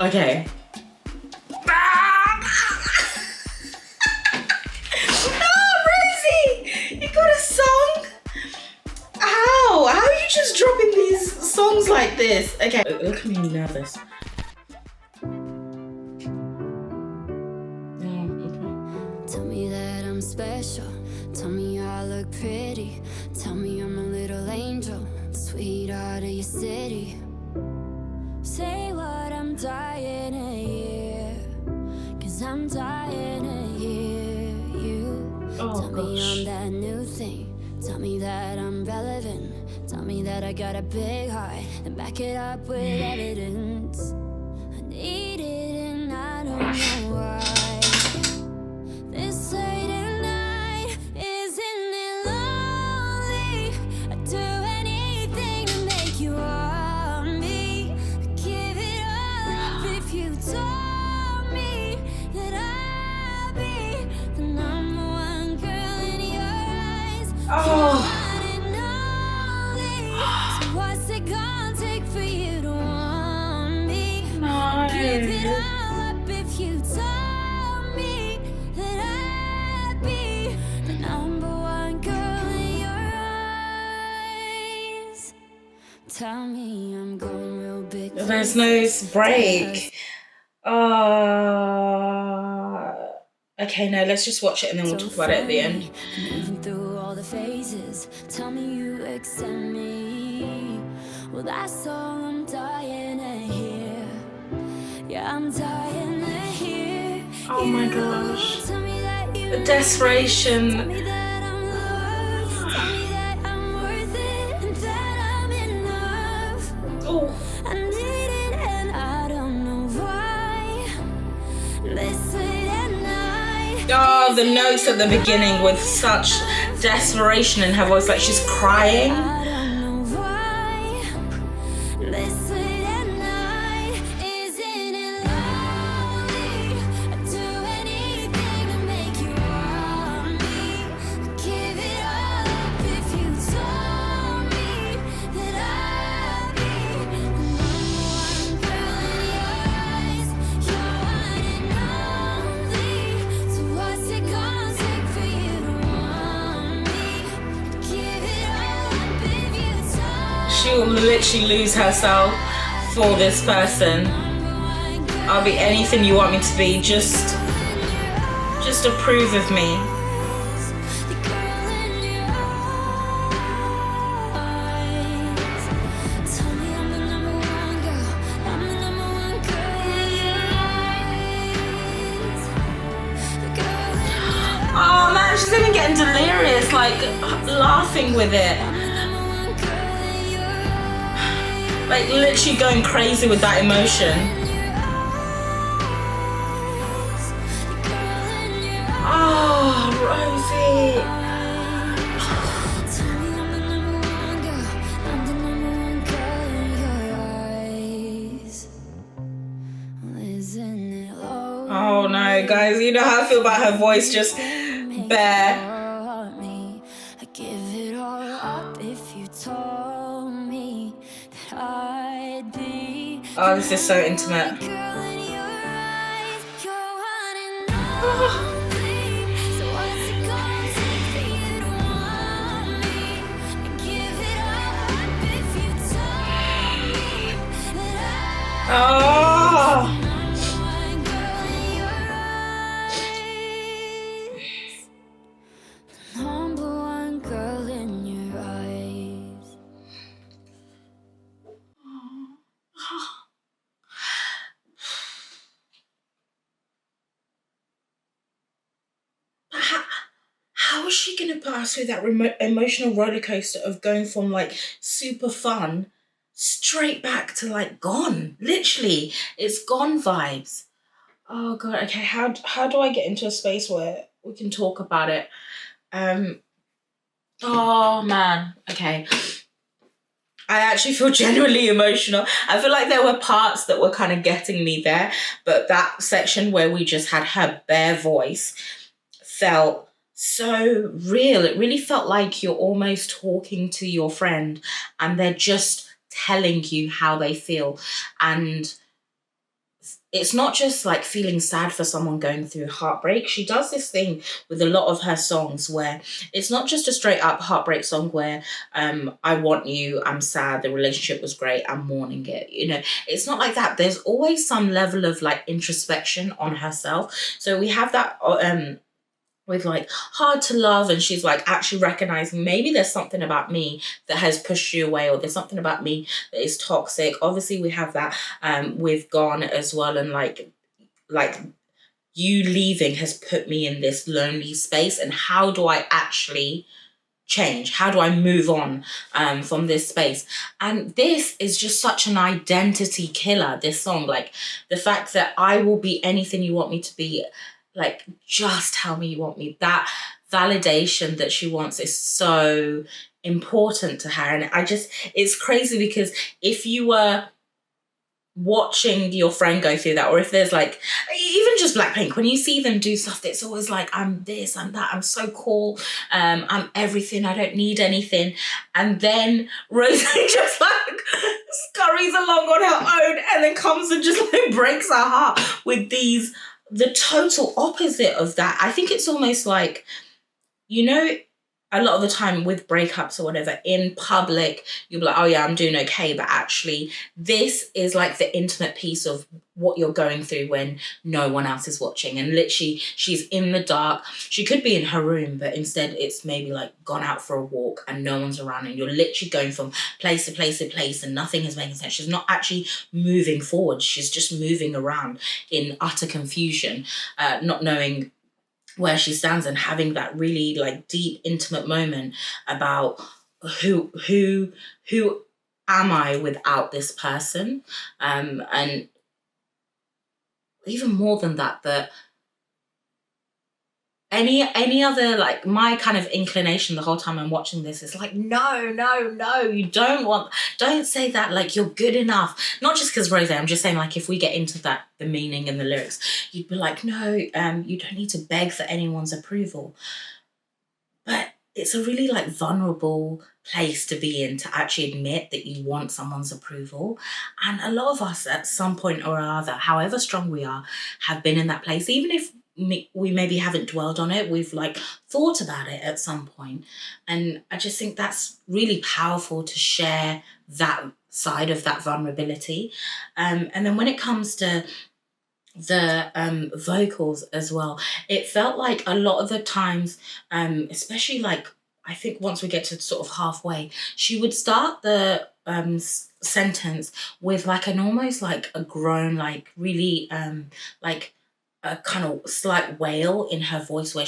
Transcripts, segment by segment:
Okay. Rosie! You got a song? How? How are you just dropping these songs like this? Okay. Look at me nervous. Tell me that I'm special. Tell me I look pretty. Tell me I'm a little angel, sweetheart of your city. Say what I'm dying to hear, 'cause I'm dying to hear you. Tell me I'm that new thing. Tell me that I'm relevant. Tell me that I got a big heart and back it up with evidence. I need it and I don't know why. This late at night, isn't it lonely? I'd do anything to make you want me. I'd give it all up if you told me that I'd be the number one girl in your eyes. So what's it gonna take for you to want me? No. Give it all up if you told me that I'd be the number one girl in your eyes. Tell me I'm going real big. There's no break. Okay, no, let's just watch it and then we'll talk about it at the end. Moving through all the phases, tell me you accept me. Well, that's all I'm dying to hear. Yeah, I'm dying to hear. Oh my gosh. Tell me that you The desperation. tell me that I'm loved. Tell me that I'm worth it and that I'm enough. Oh. I need it and I don't know why. This late at night. Oh, the notes at the beginning with such desperation in her voice, like she's crying. I don't know why. This late at night, isn't it lonely? I'd do anything to make you want me. I'd give it all up if you told me that I'd be the number one girl in your eyes. You're one and only. So what's it gonna take for you to want me? I'd give it all up if you told She will literally lose herself for this person. I'll be anything you want me to be. Just approve of me. the girl in your eyes. Tell me I'm the number one girl. I'm the number one girl in your eyes. The girl in your Oh man, she's even getting delirious, like laughing with it. number one girl in your eyes. Like literally going crazy with that emotion. Oh, Rosie. Tell me I'm the number one girl. I'm the number one girl in your eyes. Isn't it low? Oh no, guys, you know how I feel about her voice just bare. I'd give it all up if you told me that I'd be Oh, this is so intimate. girl in your eyes. You're one and only. So what's it gonna take for you to want me? I'd give it all up if you told me that I'd Oh. be number one girl in your eyes. Number one girl in your eyes. How is she gonna pass through that emotional roller coaster of going from like super fun straight back to like gone? Literally, it's gone vibes. Oh god. Okay, how do I get into a space where we can talk about it? Oh man. Okay. I actually feel genuinely emotional. I feel like there were parts that were kind of getting me there, but that section where we just had her bare voice felt so real. It really felt like you're almost talking to your friend and they're just telling you how they feel. And it's not just like feeling sad for someone going through heartbreak. She does this thing with a lot of her songs where it's not just a straight up heartbreak song where I want you, I'm sad, the relationship was great, I'm mourning it. You know, it's not like that. There's always some level of like introspection on herself. So we have that with like Hard to Love, and she's like actually recognizing maybe there's something about me that has pushed you away, or there's something about me that is toxic. Obviously we have that with Gone as well, and like you leaving has put me in this lonely space, and how do I actually change? How do I move on from this space? And this is just such an identity killer, this song. Like the fact that I will be anything you want me to be, like just tell me you want me. That validation that she wants is so important to her. And it's crazy because if you were watching your friend go through that, or if there's like even just Blackpink, when you see them do stuff, it's always like, I'm this, I'm that, I'm so cool, I'm everything, I don't need anything. And then Rosie just like scurries along on her own and then comes and just like breaks her heart with the total opposite of that. I think it's almost like, you know, a lot of the time with breakups or whatever, in public, you'll be like, oh yeah, I'm doing okay. But actually, this is like the intimate piece of what you're going through when no one else is watching. And literally, she's in the dark. She could be in her room, but instead it's maybe like gone out for a walk and no one's around. And you're literally going from place to place to place and nothing is making sense. She's not actually moving forward. She's just moving around in utter confusion, not knowing where she stands, and having that really like deep, intimate moment about who am I without this person, and even more than that, that any other, like my kind of inclination the whole time I'm watching this is like, no, you don't say that, like you're good enough. Not just because Rose, I'm just saying like if we get into that, the meaning and the lyrics, you'd be like, no, you don't need to beg for anyone's approval. But it's a really like vulnerable place to be in, to actually admit that you want someone's approval. And a lot of us at some point or other, however strong we are, have been in that place. Even if we maybe haven't dwelled on it, we've like thought about it at some point. And I just think that's really powerful to share that side of that vulnerability. And then when it comes to the vocals as well, it felt like a lot of the times, especially like I think once we get to sort of halfway, she would start the sentence with like an almost like a groan, like really like a kind of slight wail in her voice, where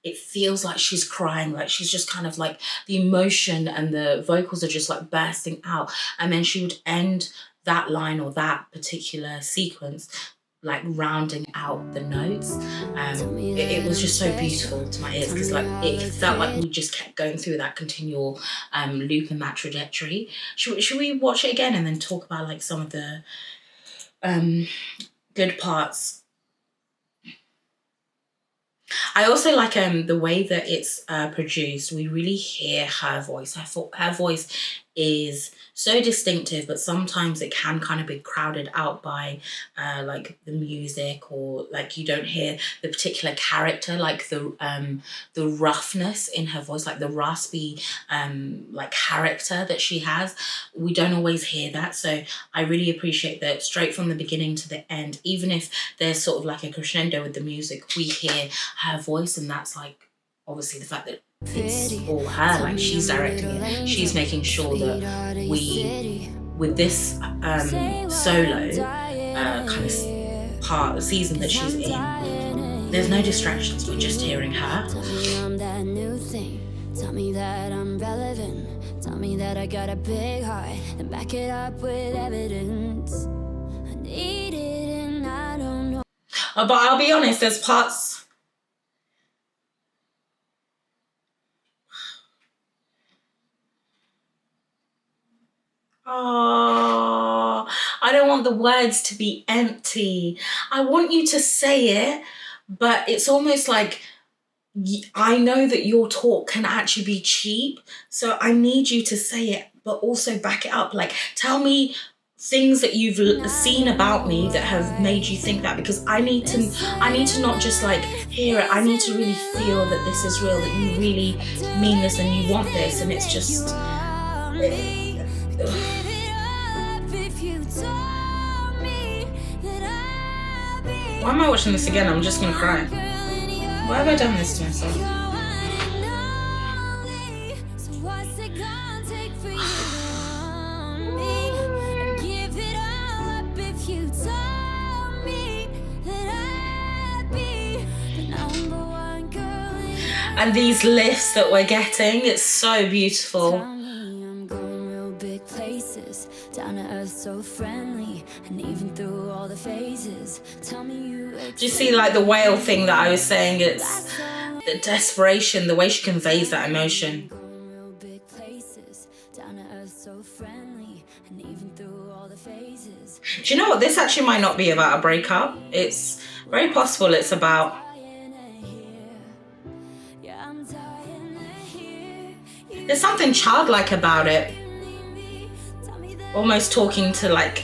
it feels like she's crying, like she's just kind of like the emotion and the vocals are just like bursting out. And then she would end that line or that particular sequence like rounding out the notes. It was just so beautiful to my ears, because like it felt like we just kept going through that continual loop and that trajectory. Should we watch it again and then talk about like some of the good parts? I also like the way that it's produced. We really hear her voice. Her voice is so distinctive, but sometimes it can kind of be crowded out by like the music, or like you don't hear the particular character, like the roughness in her voice, like the raspy like character that she has. We don't always hear that. So I really appreciate that straight from the beginning to the end, even if there's sort of like a crescendo with the music, we hear her voice. And that's like obviously the fact that it's all her, like she's directing it, she's making sure that we, with this solo kind of season that she's in, there's no distractions, we're just hearing her. Tell me that I'm relevant, tell me that I got a big heart, and back it up with evidence. I need it and I don't know. But I'll be honest, there's parts. Oh, I don't want the words to be empty. I want you to say it, but it's almost like I know that your talk can actually be cheap, so I need you to say it, but also back it up. Like, tell me things that you've seen about me that have made you think that, because I need to not just like hear it, I need to really feel that this is real, that you really mean this and you want this, and it's just why am I watching this again? I'm just gonna cry. Why have I done this to myself? And these lifts that we're getting, it's so beautiful. I'm going real big places, down to earth, so friendly, and even through all the phases. Tell me you. Do you see like the whale thing that I was saying? It's the desperation, the way she conveys that emotion. Real big places, down to earth, so friendly, and even through all the phases. Do you know what? This actually might not be about a breakup. It's very possible it's about there's something childlike about it. Almost talking to like,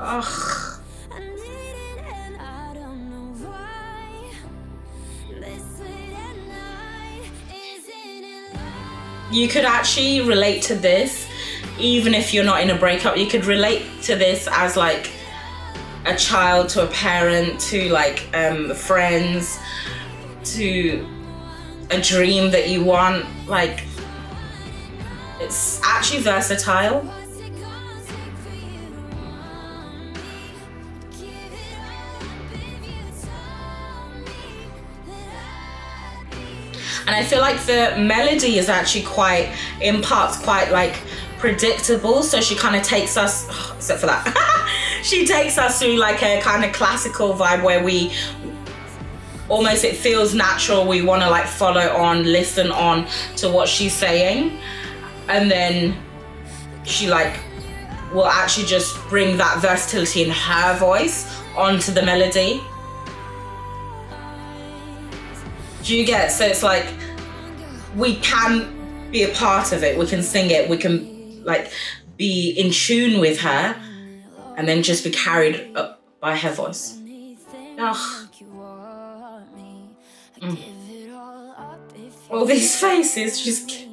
ugh. You could actually relate to this, even if you're not in a breakup. You could relate to this as like a child to a parent, to like friends, to a dream that you want. Like, it's actually versatile. And I feel like the melody is actually quite, in parts, quite like predictable. So she kind of takes us, except for that, she takes us through like a kind of classical vibe where we almost, it feels natural. We want to like follow on, listen on to what she's saying. And then she like will actually just bring that versatility in her voice onto the melody. Do you get? So it's like we can be a part of it, we can sing it, we can like be in tune with her, and then just be carried up by her voice. Ugh. All these faces just